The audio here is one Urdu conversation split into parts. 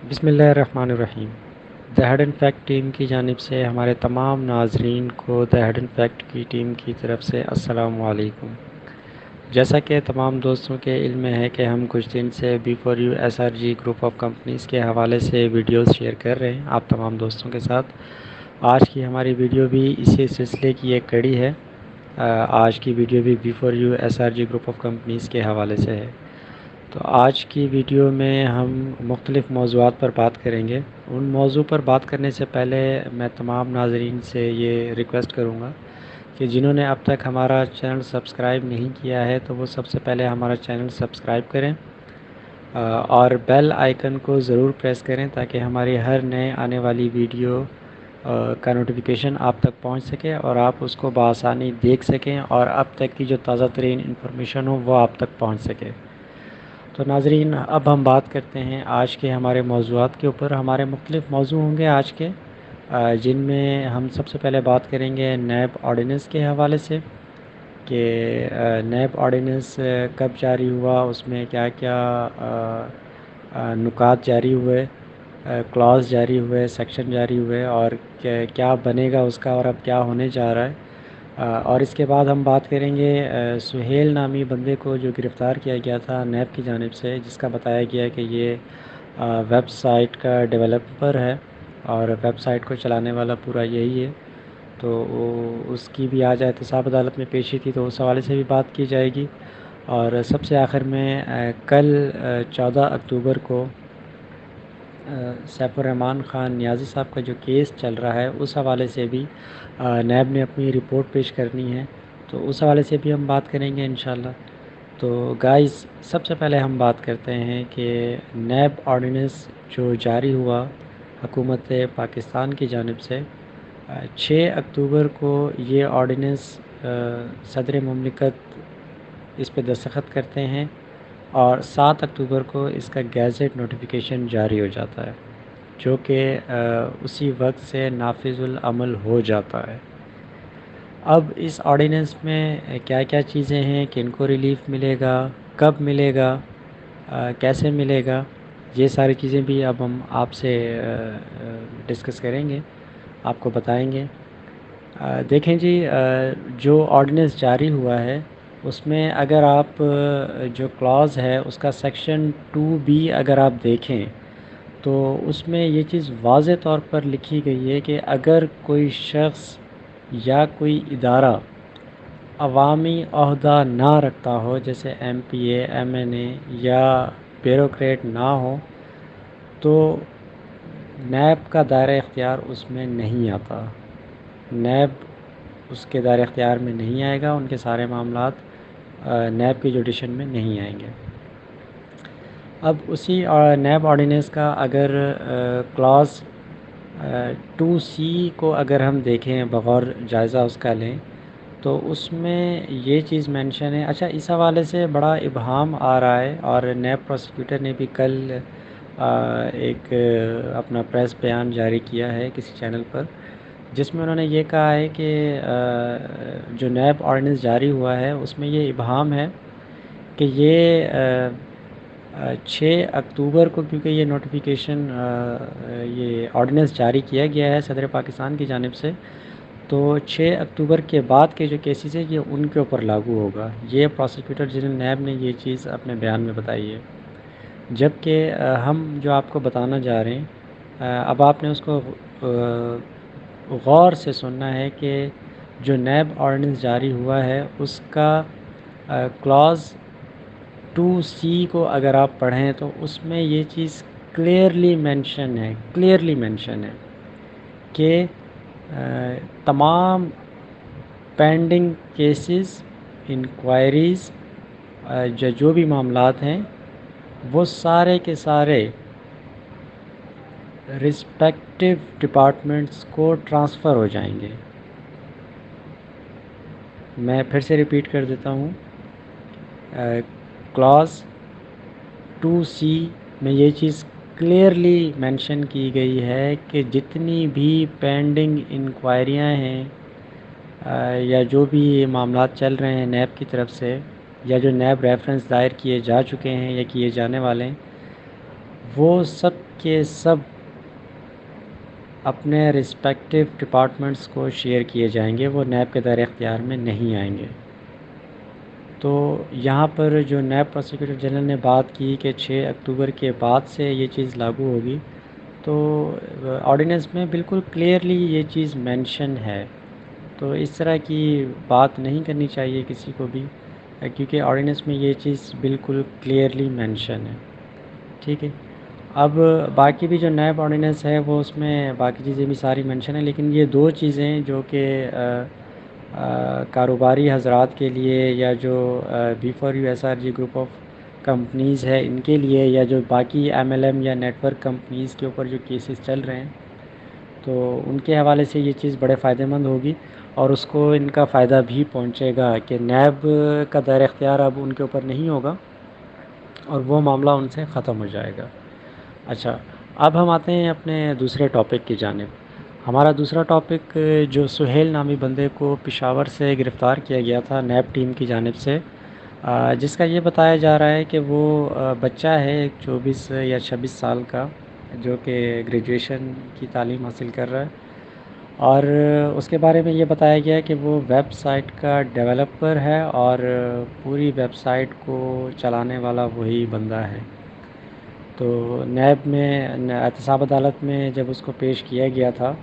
بسم اللہ الرحمن الرحیم۔ دا ہڈن فیکٹ ٹیم کی جانب سے ہمارے تمام ناظرین کو دا ہڈن فیکٹ کی ٹیم کی طرف سے السلام علیکم۔ جیسا کہ تمام دوستوں کے علم میں ہے کہ ہم کچھ دن سے B4U SRG group of companies کے حوالے سے ویڈیوز شیئر کر رہے ہیں آپ تمام دوستوں کے ساتھ۔ آج کی ہماری ویڈیو بھی اسی سلسلے کی ایک کڑی ہے۔ آج کی ویڈیو بھی B4U SRG group of companies کے حوالے سے ہے۔ تو آج کی ویڈیو میں ہم مختلف موضوعات پر بات کریں گے۔ ان موضوع پر بات کرنے سے پہلے میں تمام ناظرین سے یہ ریکویسٹ کروں گا کہ جنہوں نے اب تک ہمارا چینل سبسکرائب نہیں کیا ہے تو وہ سب سے پہلے ہمارا چینل سبسکرائب کریں اور بیل آئیکن کو ضرور پریس کریں تاکہ ہماری ہر نئے آنے والی ویڈیو کا نوٹیفیکیشن آپ تک پہنچ سکے اور آپ اس کو بآسانی دیکھ سکیں اور اب تک کی جو تازہ ترین انفارمیشن ہو وہ آپ تک پہنچ سکے۔ تو ناظرین، اب ہم بات کرتے ہیں آج کے ہمارے موضوعات کے اوپر۔ ہمارے مختلف موضوع ہوں گے آج کے، جن میں ہم سب سے پہلے بات کریں گے نیب آرڈیننس کے حوالے سے کہ نیب آرڈیننس کب جاری ہوا، اس میں کیا کیا نکات جاری ہوئے، کلاز جاری ہوئے، سیکشن جاری ہوئے اور کیا بنے گا اس کا اور اب کیا ہونے جا رہا ہے۔ اور اس کے بعد ہم بات کریں گے سہیل نامی بندے کو جو گرفتار کیا گیا تھا نیب کی جانب سے، جس کا بتایا گیا کہ یہ ویب سائٹ کا ڈیولپر ہے اور ویب سائٹ کو چلانے والا پورا یہی ہے۔ تو اس کی بھی آج احتساب عدالت میں پیشی تھی تو اس حوالے سے بھی بات کی جائے گی۔ اور سب سے آخر میں کل 14 اکتوبر کو سیف الرحمان خان نیازی صاحب کا جو کیس چل رہا ہے اس حوالے سے بھی نیب نے اپنی رپورٹ پیش کرنی ہے، تو اس حوالے سے بھی ہم بات کریں گے انشاءاللہ۔ تو گائز، سب سے پہلے ہم بات کرتے ہیں کہ نیب آرڈیننس جو جاری ہوا حکومت پاکستان کی جانب سے 6 اکتوبر کو یہ آرڈیننس صدر مملکت اس پہ دستخط کرتے ہیں اور 7 اکتوبر کو اس کا گیزٹ نوٹیفیکیشن جاری ہو جاتا ہے، جو کہ اسی وقت سے نافذ العمل ہو جاتا ہے۔ اب اس آرڈیننس میں کیا کیا چیزیں ہیں، کن کو ریلیف ملے گا، کب ملے گا، کیسے ملے گا، یہ ساری چیزیں بھی اب ہم آپ سے ڈسکس کریں گے، آپ کو بتائیں گے۔ دیکھیں جی، جو آرڈیننس جاری ہوا ہے اس میں اگر آپ جو کلاز ہے اس کا سیکشن 2B اگر آپ دیکھیں تو اس میں یہ چیز واضح طور پر لکھی گئی ہے کہ اگر کوئی شخص یا کوئی ادارہ عوامی عہدہ نہ رکھتا ہو، جیسے MPA MNA یا بیوروکریٹ نہ ہو، تو نیب کا دائرہ اختیار اس میں نہیں آتا۔ نیب اس کے دائرہ اختیار میں نہیں آئے گا، ان کے سارے معاملات نیب کی جوڈیشن میں نہیں آئیں گے۔ اب اسی نیب آرڈیننس کا اگر کلاز 2C کو اگر ہم دیکھیں، بغور جائزہ اس کا لیں، تو اس میں یہ چیز مینشن ہے۔ اچھا، اس حوالے سے بڑا ابہام آ رہا ہے اور نیب پروسیکیوٹر نے بھی کل ایک اپنا پریس بیان جاری کیا ہے کسی چینل پر، جس میں انہوں نے یہ کہا ہے کہ جو نیب آرڈیننس جاری ہوا ہے اس میں یہ ابہام ہے کہ یہ 6 اکتوبر کو، کیونکہ یہ نوٹیفیکیشن یہ آرڈیننس جاری کیا گیا ہے صدر پاکستان کی جانب سے، تو 6 اکتوبر کے بعد کے جو کیسز ہیں یہ ان کے اوپر لاگو ہوگا۔ یہ پروسیکیوٹر جنرل نیب نے یہ چیز اپنے بیان میں بتائی ہے، جبکہ ہم جو آپ کو بتانا جا رہے ہیں، اب آپ نے اس کو غور سے سننا ہے کہ جو نیب آرڈیننس جاری ہوا ہے اس کا کلاز 2C کو اگر آپ پڑھیں تو اس میں یہ چیز کلیئرلی مینشن ہے کہ تمام پینڈنگ کیسز، انکوائریز، جو بھی معاملات ہیں وہ سارے کے سارے رسپیکٹو ڈپارٹمنٹس کو ٹرانسفر ہو جائیں گے۔ میں پھر سے ریپیٹ کر دیتا ہوں، کلاز 2C میں یہ چیز کلیئرلی مینشن کی گئی ہے کہ جتنی بھی پینڈنگ انکوائریاں ہیں یا جو بھی معاملات چل رہے ہیں نیب کی طرف سے، یا جو نیب ریفرنس دائر کیے جا چکے ہیں یا کیے جانے والے ہیں، وہ سب کے سب اپنے رسپیکٹیو ڈپارٹمنٹس کو شیئر کیے جائیں گے، وہ نیب کے دائرۂ اختیار میں نہیں آئیں گے۔ تو یہاں پر جو نیب پروسیکیوٹر جنرل نے بات کی کہ 6 اکتوبر کے بعد سے یہ چیز لاگو ہوگی، تو آرڈیننس میں بالکل کلیئرلی یہ چیز مینشن ہے، تو اس طرح کی بات نہیں کرنی چاہیے کسی کو بھی، کیونکہ آرڈیننس میں یہ چیز بالکل کلیئرلی مینشن ہے، ٹھیک ہے۔ اب باقی بھی جو نیب آرڈیننس ہے وہ اس میں باقی چیزیں بھی ساری مینشن ہیں، لیکن یہ دو چیزیں جو کہ کاروباری حضرات کے لیے یا جو B4U SRG group of companies ہے ان کے لیے، یا جو باقی MLM یا نیٹ ورک کمپنیز کے اوپر جو کیسز چل رہے ہیں، تو ان کے حوالے سے یہ چیز بڑے فائدہ مند ہوگی، اور اس کو ان کا فائدہ بھی پہنچے گا کہ نیب کا دائرہ اختیار اب ان کے اوپر نہیں ہوگا اور وہ معاملہ ان سے ختم ہو جائے گا۔ اچھا، اب ہم آتے ہیں اپنے دوسرے ٹاپک کی جانب۔ ہمارا دوسرا ٹاپک جو سہیل نامی بندے کو پشاور سے گرفتار کیا گیا تھا نیب ٹیم کی جانب سے، جس کا یہ بتایا جا رہا ہے کہ وہ بچہ ہے 24 یا 26 سال کا، جو کہ گریجویشن کی تعلیم حاصل کر رہا ہے، اور اس کے بارے میں یہ بتایا گیا کہ وہ ویب سائٹ کا ڈیولپر ہے اور پوری ویب سائٹ کو چلانے والا وہی بندہ ہے۔ تو نیب میں احتساب عدالت میں جب اس کو پیش کیا گیا تھا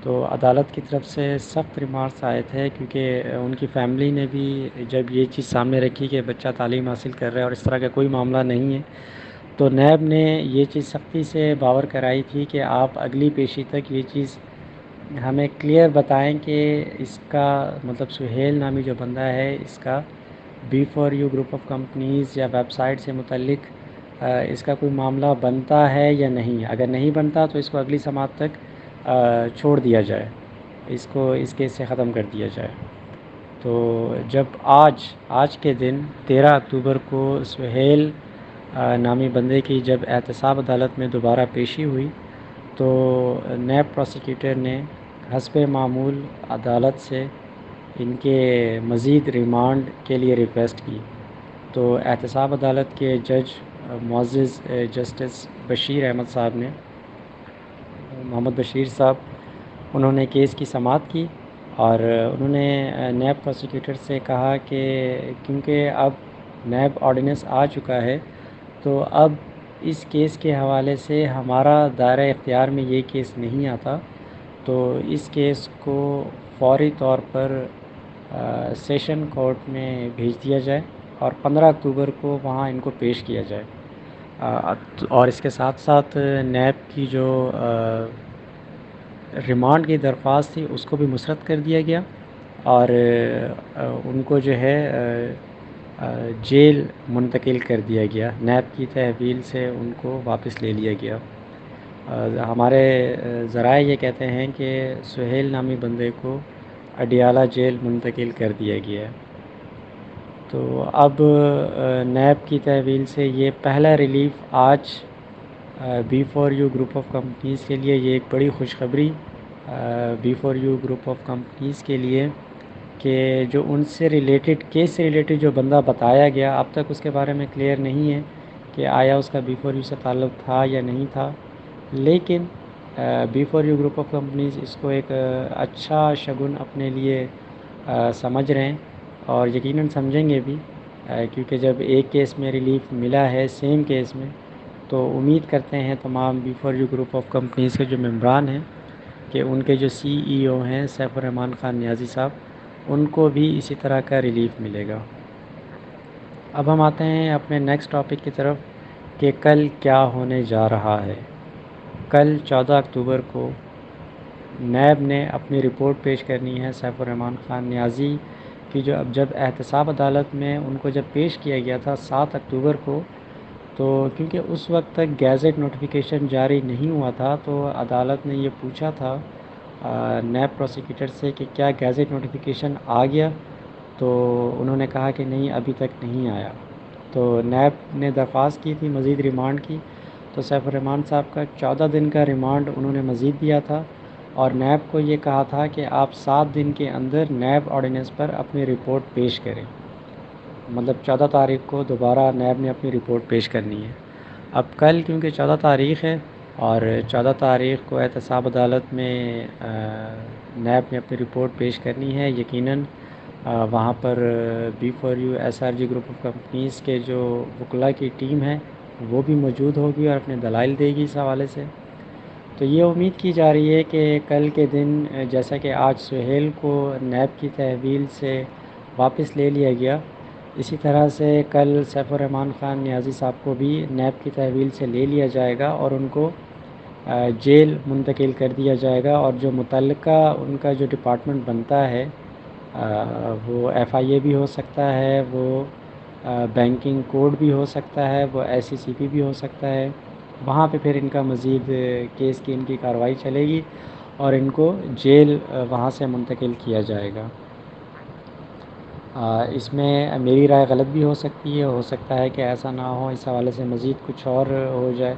تو عدالت کی طرف سے سخت ریمارکس آئے تھے، کیونکہ ان کی فیملی نے بھی جب یہ چیز سامنے رکھی کہ بچہ تعلیم حاصل کر رہا ہے اور اس طرح کا کوئی معاملہ نہیں ہے، تو نیب نے یہ چیز سختی سے باور کرائی تھی کہ آپ اگلی پیشی تک یہ چیز ہمیں کلیئر بتائیں کہ اس کا مطلب سہیل نامی جو بندہ ہے اس کا B4U گروپ آف کمپنیز یا ویب سائٹ سے متعلق اس کا کوئی معاملہ بنتا ہے یا نہیں۔ اگر نہیں بنتا تو اس کو اگلی سماعت تک چھوڑ دیا جائے، اس کو اس کیس سے ختم کر دیا جائے۔ تو جب آج کے دن 13 اکتوبر کو سہیل نامی بندے کی جب احتساب عدالت میں دوبارہ پیشی ہوئی، تو نیب پروسیکیوٹر نے حسب معمول عدالت سے ان کے مزید ریمانڈ کے لیے ریکویسٹ کی۔ تو احتساب عدالت کے جج معزز جسٹس بشیر احمد صاحب نے، محمد بشیر صاحب، انہوں نے کیس کی سماعت کی، اور انہوں نے نیب پروسیکیوٹر سے کہا کہ کیونکہ اب نیب آرڈیننس آ چکا ہے، تو اب اس کیس کے حوالے سے ہمارا دائرہ اختیار میں یہ کیس نہیں آتا، تو اس کیس کو فوری طور پر سیشن کورٹ میں بھیج دیا جائے اور 15 اکتوبر کو وہاں ان کو پیش کیا جائے، اور اس کے ساتھ ساتھ نیب کی جو ریمانڈ کی درخواست تھی اس کو بھی مسترد کر دیا گیا، اور ان کو جو ہے جیل منتقل کر دیا گیا، نیب کی تحویل سے ان کو واپس لے لیا گیا۔ ہمارے ذرائع یہ کہتے ہیں کہ سہیل نامی بندے کو اڈیالہ جیل منتقل کر دیا گیا ہے۔ تو اب نیب کی تحویل سے یہ پہلا ریلیف آج B4U گروپ آف کمپنیز کے لیے، یہ ایک بڑی خوشخبری B4U گروپ آف کمپنیز کے لیے کہ جو ان سے ریلیٹڈ کیس سے ریلیٹڈ جو بندہ بتایا گیا، اب تک اس کے بارے میں کلیئر نہیں ہے کہ آیا اس کا B4U سے تعلق تھا یا نہیں تھا، لیکن B4U گروپ آف کمپنیز اس کو ایک اچھا شگن اپنے لیے سمجھ رہے ہیں، اور یقیناً سمجھیں گے بھی، کیونکہ جب ایک کیس میں ریلیف ملا ہے سیم کیس میں، تو امید کرتے ہیں تمام B4U گروپ آف کمپنیز کے جو ممبران ہیں کہ ان کے جو CEO ہیں سیف الرحمان خان نیازی صاحب، ان کو بھی اسی طرح کا ریلیف ملے گا۔ اب ہم آتے ہیں اپنے نیکسٹ ٹاپک کی طرف کہ کل کیا ہونے جا رہا ہے۔ کل 14 اکتوبر کو نیب نے اپنی رپورٹ پیش کرنی ہے سیف الرحمان خان نیازی کی، جو جب احتساب عدالت میں ان کو جب پیش کیا گیا تھا 7 اکتوبر کو، تو کیونکہ اس وقت تک گیزٹ نوٹیفیکیشن جاری نہیں ہوا تھا، تو عدالت نے یہ پوچھا تھا نیب پروسیکیوٹر سے کہ کیا گیزٹ نوٹیفیکیشن آ گیا، تو انہوں نے کہا کہ نہیں ابھی تک نہیں آیا۔ تو نیب نے درخواست کی تھی مزید ریمانڈ کی، تو سیف الرحمان صاحب کا 14 دن کا ریمانڈ انہوں نے مزید دیا تھا، اور نیب کو یہ کہا تھا کہ آپ 7 دن کے اندر نیب آرڈیننس پر اپنی رپورٹ پیش کریں، مطلب 14 تاریخ کو دوبارہ نیب نے اپنی رپورٹ پیش کرنی ہے۔ اب کل کیونکہ 14 تاریخ ہے اور 14 تاریخ کو احتساب عدالت میں نیب نے اپنی رپورٹ پیش کرنی ہے. یقیناً وہاں پر B4U SRG group of companies کے جو وکلاء کی ٹیم ہے وہ بھی موجود ہوگی اور اپنے دلائل دے گی اس حوالے سے. تو یہ امید کی جا رہی ہے کہ کل کے دن جیسا کہ آج سہیل کو نیب کی تحویل سے واپس لے لیا گیا، اسی طرح سے کل سیف الرحمن خان نیازی صاحب کو بھی نیب کی تحویل سے لے لیا جائے گا اور ان کو جیل منتقل کر دیا جائے گا. اور جو متعلقہ ان کا جو ڈپارٹمنٹ بنتا ہے وہ FIA بھی ہو سکتا ہے، وہ بینکنگ کوڈ بھی ہو سکتا ہے، وہ SCCP بھی ہو سکتا ہے. وہاں پہ پھر ان کا مزید کیس کی ان کی کارروائی چلے گی اور ان کو جیل وہاں سے منتقل کیا جائے گا. اس میں میری رائے غلط بھی ہو سکتی ہے، ہو سکتا ہے کہ ایسا نہ ہو، اس حوالے سے مزید کچھ اور ہو جائے.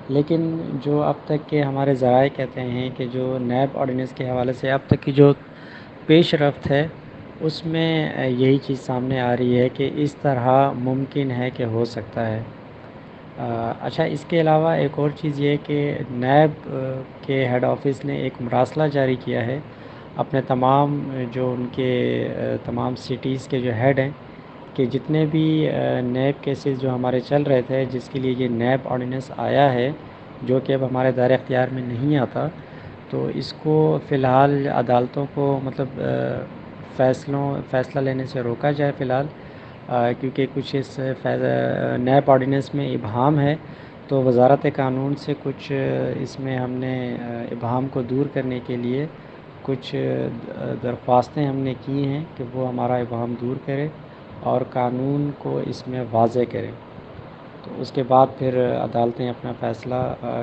لیکن جو اب تک کے ہمارے ذرائع کہتے ہیں کہ جو نیب آرڈیننس کے حوالے سے اب تک کی جو پیش رفت ہے اس میں یہی چیز سامنے آ رہی ہے کہ اس طرح ممکن ہے کہ ہو سکتا ہے. اچھا، اس کے علاوہ ایک اور چیز یہ کہ نیب کے ہیڈ آفس نے ایک مراسلہ جاری کیا ہے اپنے تمام جو ان کے تمام سٹیز کے جو ہیڈ ہیں کہ جتنے بھی نیب کیسز جو ہمارے چل رہے تھے جس کے لیے یہ نیب آرڈیننس آیا ہے جو کہ اب ہمارے دائرۂ اختیار میں نہیں آتا، تو اس کو فی الحال عدالتوں کو مطلب فیصلہ لینے سے روکا جائے فی الحال، کیونکہ کچھ اس نیب آرڈیننس میں ابہام ہے. تو وزارت قانون سے کچھ اس میں ہم نے ابہام کو دور کرنے کے لیے کچھ درخواستیں ہم نے کی ہیں کہ وہ ہمارا ابہام دور کرے اور قانون کو اس میں واضح کرے. تو اس کے بعد پھر عدالتیں اپنا فیصلہ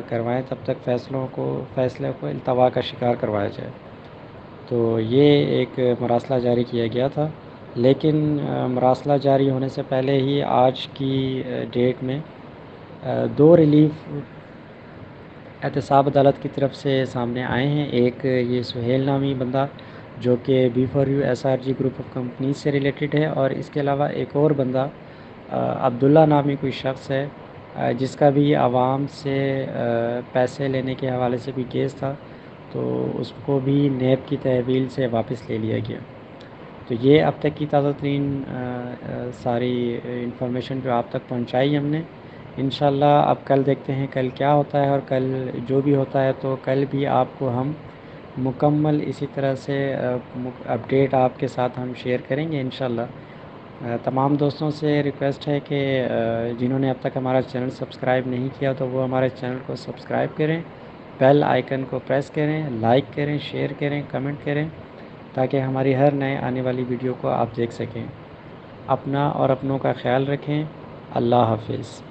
کروائیں، تب تک فیصلے کو التوا کا شکار کروایا جائے. تو یہ ایک مراسلہ جاری کیا گیا تھا، لیکن مراسلہ جاری ہونے سے پہلے ہی آج کی ڈیٹ میں 2 ریلیف احتساب عدالت کی طرف سے سامنے آئے ہیں. ایک یہ سہیل نامی بندہ جو کہ B4U SRG group of companies سے ریلیٹڈ ہے، اور اس کے علاوہ ایک اور بندہ عبداللہ نامی کوئی شخص ہے جس کا بھی عوام سے پیسے لینے کے حوالے سے بھی کیس تھا، تو اس کو بھی نیب کی تحویل سے واپس لے لیا گیا. تو یہ اب تک کی تازہ ترین ساری انفارمیشن جو آپ تک پہنچائی ہم نے. انشاءاللہ اب کل دیکھتے ہیں کل کیا ہوتا ہے، اور کل جو بھی ہوتا ہے تو کل بھی آپ کو ہم مکمل اسی طرح سے اپڈیٹ آپ کے ساتھ ہم شیئر کریں گے انشاءاللہ. تمام دوستوں سے ریکویسٹ ہے کہ جنہوں نے اب تک ہمارا چینل سبسکرائب نہیں کیا تو وہ ہمارے چینل کو سبسکرائب کریں، بیل آئیکن کو پریس کریں، لائک کریں، شیئر کریں، کمنٹ کریں، تاکہ ہماری ہر نئے آنے والی ویڈیو کو آپ دیکھ سکیں. اپنا اور اپنوں کا خیال رکھیں. اللہ حافظ.